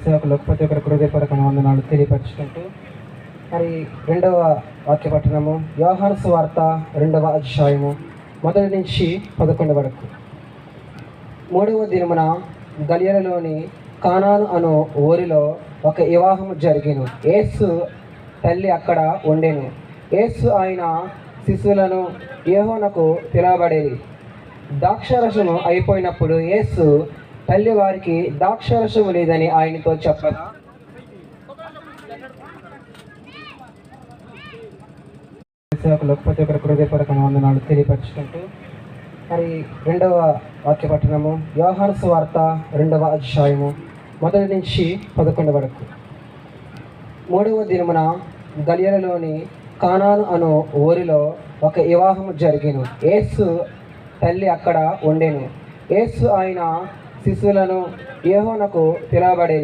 సేవకులకు ప్రతి ఒక్కరి హృదయపూర్వక వందనాలు తెలియపరుచుకుంటూ మరి రెండవ వాక్య పట్టణము యోహాను సువార్త 2వ అధ్యాయము 1 నుంచి 11 వరకు. 3వ దినమున గలిలయలోని కానాను అను ఊరిలో ఒక వివాహము జరిగెను. యేసు తల్లి అక్కడ ఉండెను. యేసు ఆయన శిశువులను యోహానుకు పిలవబడేది. ద్రాక్షారసము అయిపోయినప్పుడు యేసు తల్లి వారికి ద్రాక్షారసము లేదని ఆయనతో చెప్పగా, సేవకులకు ప్రతి ఒక్కరి హృదయపూర్వక వందనాలు తెలియపరుచుకుంటూ మరి రెండవ వాక్య పట్టణము యోహాను సువార్త 2వ అధ్యాయము 1 నుంచి 11 వరకు. 3వ దినమున గలిలయలోని కానాను అను ఊరిలో ఒక వివాహము జరిగెను. యేసు తల్లి అక్కడ ఉండెను. యేసు ఆయన శిశువులను యోహానుకు పిలవబడేది.